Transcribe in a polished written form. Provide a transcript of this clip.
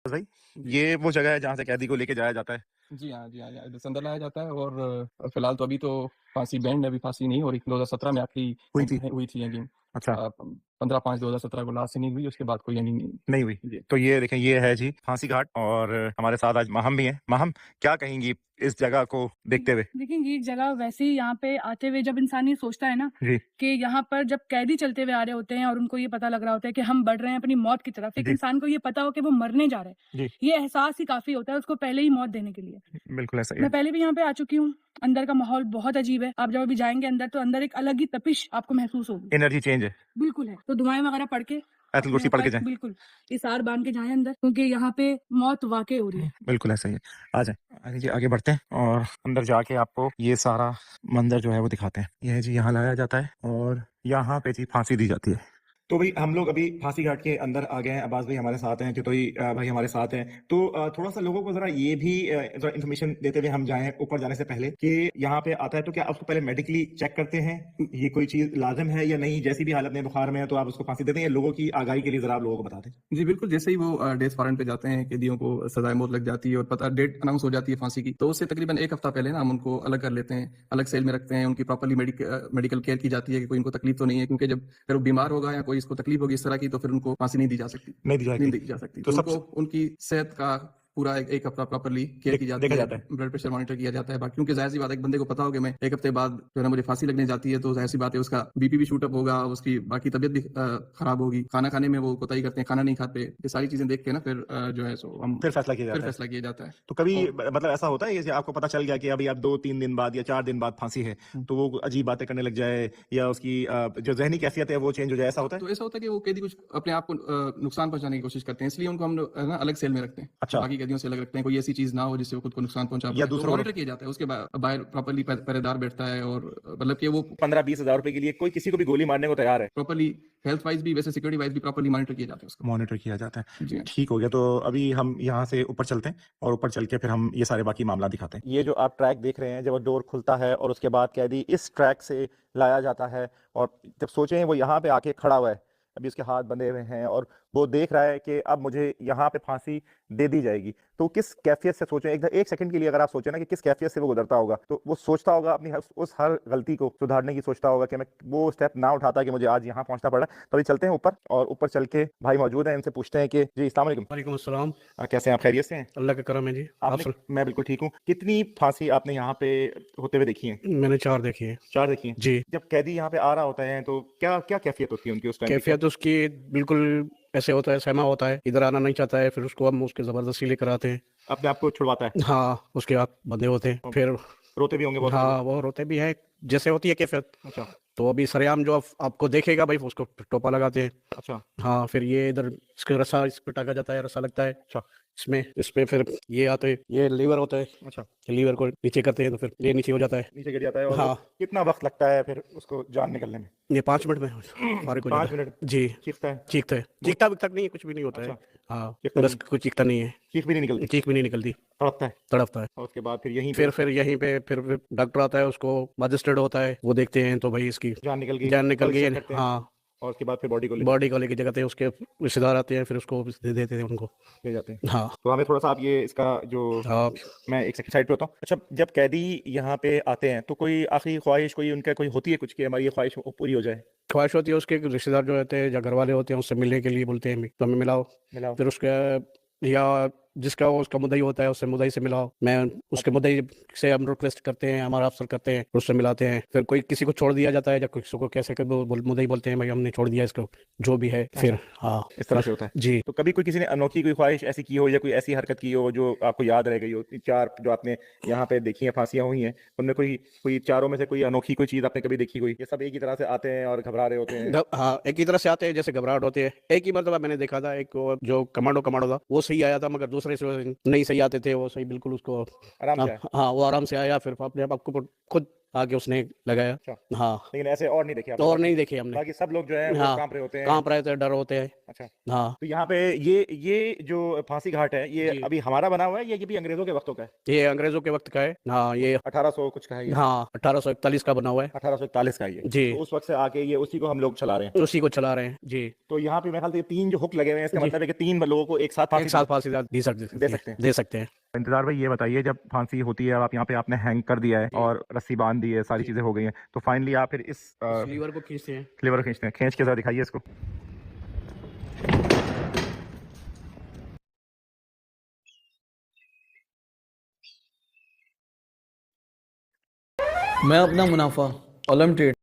भाई, जी। ये वो जगह है जहाँ से कैदी को लेके जाया जाता है? जी हाँ, जी हाँ, यहाँ इधर से अंदर लाया जाता है और फिलहाल तो अभी तो फांसी बैंड है, अभी फांसी नहीं हो रही। 2017 में आखिरी हुई थी? हुई थी हैंगिंग। अच्छा, 15/5/2017 को लास्ट हैंगिंग हुई, उसके बाद कोई हैंगिंग नहीं नहीं हुई। हुई। जी। तो ये देखें, ये है जी फांसी घाट और हमारे साथ आज माहम भी हैं। माहम, क्या कहेंगी इस जगह को देखते हुए? देखिए ये जगह वैसे ही यहाँ पे आते हुए जब इंसान ये सोचता है ना जी, कि यहाँ पर जब कैदी चलते हुए आ रहे होते हैं और उनको ये पता लग रहा होता है कि हम बढ़ रहे हैं अपनी मौत की तरफ, एक जी, इंसान को ये पता हो कि वो मरने जा रहे हैं, जी, ये एहसास ही काफी होता है उसको पहले ही मौत देने के लिए। बिल्कुल ऐसा ही मैं है। पहले भी यहाँ पे आ चुकी हूँ। अंदर का माहौल बहुत अजीब है। आप जब अभी जाएंगे अंदर तो अंदर एक अलग ही तपिश आपको महसूस होगी। एनर्जी चेंज है। बिल्कुल है। तो दुआएं वगैरह पढ़ के आयतुल अपने कुर्सी पढ़ के ऊपर जाएँ। बिल्कुल इसार बांध के जाएं अंदर, क्योंकि यहाँ पे मौत वाकई हो रही है। बिल्कुल ऐसा ही है। आ जाएँ, आगे जी, आगे बढ़ते हैं और अंदर जाके आपको ये सारा मंज़र जो है वो दिखाते हैं। ये है जी, यहाँ लाया जाता है और यहाँ पे जी फांसी दी जाती है। तो भाई हम लोग अभी फांसी घाट के अंदर आ गए हैं। अब्बास भाई हमारे साथ हैं, चितोई भाई हमारे साथ हैं। तो थोड़ा-सा लोगों को ज़रा ये भी ज़रा इन्फॉर्मेशन देते हुए हम जाएँ ऊपर जाने से पहले कि यहाँ पे आता है तो क्या उसको पहले मेडिकली चेक करते हैं? ये कोई चीज़ लाज़िम है या नहीं? जैसी भी हालत में बुखार में है तो आप उसको फांसी देते हैं या लोगों की आगाही के लिए ज़रा आप लोगों को बता दें? जी, बिल्कुल, जैसे ही वो डेथ वारंट पे जाते हैं, कैदियों को सज़ाए मौत लग जाती है और पता डेट अनाउंस हो जाती है फांसी की, तो उससे तकरीबन 1 हफ्ता पहले ना हम उनको अलग कर लेते हैं, अलग सेल में रखते हैं, उनकी प्रॉपर्ली मेडिकल केयर की जाती है कि कोई इनको तकलीफ तो नहीं है, क्योंकि जब फिर वो बीमार होगा या कोई इसको तकलीफ होगी इस तरह की, तो फिर उनको फांसी नहीं दी जा सकती। नहीं दी नहीं जाती। दी जा सकती। तो तो उनको सबसे उनकी सेहत का पूरा 1 हफ्ता प्रॉपर्ली केयर की जाती देखा है, जाता है। ब्लड प्रेशर मॉनिटर किया जाता है। बाकी क्योंकि ज़ाहिर-सी बात है, एक बंदे को पता हो कि मैं 1 हफ्ते बाद जो है ना मुझे फांसी लगने जाती है, तो ज़ाहिर-सी बात है उसका बीपी भी शूट अप होगा, उसकी बाकी तबीयत भी खराब होगी। खाना खाने में वो कोताही करते हैं, खाना नहीं खाते। ये सारी चीज़ें देख के ना फिर जो है सो हम फिर फैसला किया फिर जाता है। फैसला किया जाता है। तो कभी और मतलब ऐसा होता है जैसे आपको पता चल गया कि अभी आप 2-3 दिन बाद या 4 दिन बाद फांसी है, हुँ। तो वो अजीब बातें करने लग जाए या उसकी जो ज़हनी कैफ़ियत है वो चेंज हो जाए, ऐसा होता है? तो ऐसा होता है कि वो कैदी कुछ अपने आप को नुकसान पहुँचाने की कोशिश करते हैं, इसलिए उनको हम लोग ना अलग सेल में रखते हैं। अच्छा। बाकी कैदियों से अलग रखते हैं, कोई ऐसी चीज़ ना हो जिससे वो खुद को नुकसान पहुँचा या पाए। तो दूसरों को मॉनिटर किया जाता है, उसके बाहर प्रॉपर्ली पहरेदार बैठता है और मतलब कि वो 15-20 हज़ार रुपए के लिए कोई किसी को भी गोली मारने को तैयार है। प्रॉपर्ली हेल्थ वाइज़ भी, वैसे सिक्योरिटी वाइज़ भी प्रॉपर्ली मॉनिटर किया जाता है उसको। मॉनिटर किया जाता है। जी हाँ। ठीक हो गया, तो अभी हम यहाँ से ऊपर चलते हैं और ऊपर चल के फिर हम ये सारे बाकी मामला दिखाते हैं। ये जो आप ट्रैक देख रहे हैं, जब वो डोर खुलता है और उसके बाद कैदी इस ट्रैक से लाया जाता है और जब सोचें वो यहाँ पे आके खड़ा हुआ है, अभी उसके हाथ बंधे हुए हैं और वो देख रहा है कि अब मुझे यहाँ पे फांसी दे दी जाएगी। तो किस कैफियत से सोचें, एक सेकंड के लिए अगर आप सोचें ना कि किस कैफियत से वो गुजरता होगा, तो वो सोचता होगा अपनी उस हर गलती को सुधारने की सोचता होगा कि मैं वो स्टेप ना उठाता कि मुझे आज यहाँ पहुँचना पड़ा। तो अभी चलते हैं ऊपर और ऊपर चल के भाई मौजूद हैं, इनसे पूछते हैं कि जी अस्सलाम वालेकुम। वालेकुम अस्सलाम। कैसे हैं आप, खैरियत से हैं? अल्लाह का करम है जी। आप आपने मैं बिल्कुल ठीक हूँ। कितनी फांसी आपने यहाँ पे होते हुए देखी है? मैंने 4 देखी है। 4 देखी हैं। जी, जब कैदी यहाँ पे आ रहा होता है तो क्या क्या कैफियत होती है उनकी उस टाइम पे? कैफ़ियत उसकी बिल्कुल ऐसे होता है, सहमा होता है, इधर आना नहीं चाहता है, फिर उसको हम उसके ज़बरदस्ती लेकर आते हैं। अपने आप को छुड़वाता है? हाँ, उसके हाथ बंधे होते हैं। फिर रोते भी होंगे बहुत सारे हाँ, लोग? वो रोते भी हैं, जैसे होती है कैफ़ियत। अच्छा, तो अभी सरेआम जो आपको देखेगा भाई उसको टोपा लगाते हैं। अच्छा, हाँ, फिर ये इधर इसके रस्सा इस पे टाँगा जाता है, रस्सा लगता है। अच्छा, इसमें फिर ये आते हैं, ये लीवर होता है, अच्छा। लीवर को नीचे करते हैं तो फिर ये नीचे हो जाता है। नीचे गिर जाता है और वो हाँ, कितना वक़्त लगता है फिर उसको जान निकलने में? ये 5 मिनट में फारिग हो 5 जाता है। मिनट जी। चीखता है? चीखता है। चीखता-विखता नहीं है, कुछ भी नहीं होता है। अच्छा, हाँ, चीखता बस नहीं, कुछ चीखता नहीं है, चीख भी नहीं निकलती, चीख भी नहीं निकलती, तड़पता है तड़पता है। और उसके बाद फिर यहीं पे फिर यहीं पे फिर डॉक्टर आता है, उसको मजिस्ट्रेट होता है, वो देखते हैं तो भाई इसकी जान निकल गई, जान निकल पल्स गई चेक है। करते हैं हाँ, और उसके बाद फिर बॉडी को ले बॉडी को लेके जगह उसके रिश्तेदार आते हैं, फिर उसको दे देते हैं उनको। ले जाते हैं। हाँ, तो हमें थोड़ा-सा आप ये इसका जो हाँ, मैं एक सेकंड साइड पे होता हूँ। अच्छा, जब कैदी यहाँ पे आते हैं तो कोई आखिरी ख्वाहिश कोई उनका कोई होती है कुछ कि हमारी ये ख्वाहिश पूरी हो जाए? ख्वाहिश होती है उसके रिश्तेदार जो होते हैं या घरवाले होते हैं, उससे मिलने के लिए बोलते हैं, तो हमें मिलाओ। मिलाओ। फिर उसका या जिसका उसका मुद्दई होता है, उससे मुद्दई से मिलाओ। मैं उसके मुद्दई से हम रिक्वेस्ट करते हैं, हमारा अफ़सर करते हैं, उससे मिलाते हैं। फिर कोई किसी को छोड़ दिया जाता है या किसी को कैसे मुद्दई बोलते हैं, भाई हमने छोड़ दिया इसको, जो भी है। फिर हाँ, इस तरह फिर से होता है। जी। तो कभी कोई किसी ने अनोखी कोई ख्वाहिश ऐसी की हो या कोई ऐसी हरकत की हो जो आपको याद रह गई हो? 4 जो आपने यहाँ पे देखी हैं, फांसियाँ हुई हैं, उनमें कोई कोई चारों में से कोई अनोखी कोई चीज़ आपने कभी देखी कोई? ये सब एक ही तरह से आते हैं और घबरा रहे होते हैं? हाँ, एक ही तरह से आते हैं जैसे घबराहट होती है। एक ही मर्तबा मैंने देखा था, एक वो जो कमांडो था, वो सही आया था, मगर दूसरे से नहीं सही आते थे, वो सही बिल्कुल उसको आराम से आए? हाँ, वो आराम से आया, फिर अपने आप को खुद आके उसने लगाया। अच्छा। हाँ, लेकिन ऐसे और नहीं देखे आपने? और नहीं देखे हमने। बाकी सब लोग जो है वो हाँ, कांप रहे होते हैं। कांप रहे थे, डर होते हैं। अच्छा। हाँ तो यहाँ पे ये जो फांसी घाट है ये जी। अभी हमारा बना हुआ है, ये भी अंग्रेजों के वक्तों का है? ये अंग्रेजों के वक्त का है। हाँ, ये 1800 कुछ का है ये? हाँ 1841 का बना हुआ है 1841 का है ये? जी। तो उस वक्त से आके ये उसी को हम लोग चला रहे हैं। उसी को चला रहे हैं जी। तो यहाँ पे मेरे ख्याल से 3 जो हुक लगे हुए हैं, इसका जी। मतलब है कि 3 लोगों को एक साथ एक साथ फांसी दे सकते दे सकते हैं। इंतजार भाई, ये बताइए, जब फांसी होती है, आप यहाँ पे आपने हैंग कर दिया है जी। और रस्सी बांध दी है, सारी जी। चीजें हो गई हैं, तो फाइनली आप फिर इस लीवर को खींचते हैं। लीवर खींचते हैं। खींच के जरा दिखाइए इसको। मैं अपना मुनाफा अनलिमिटेड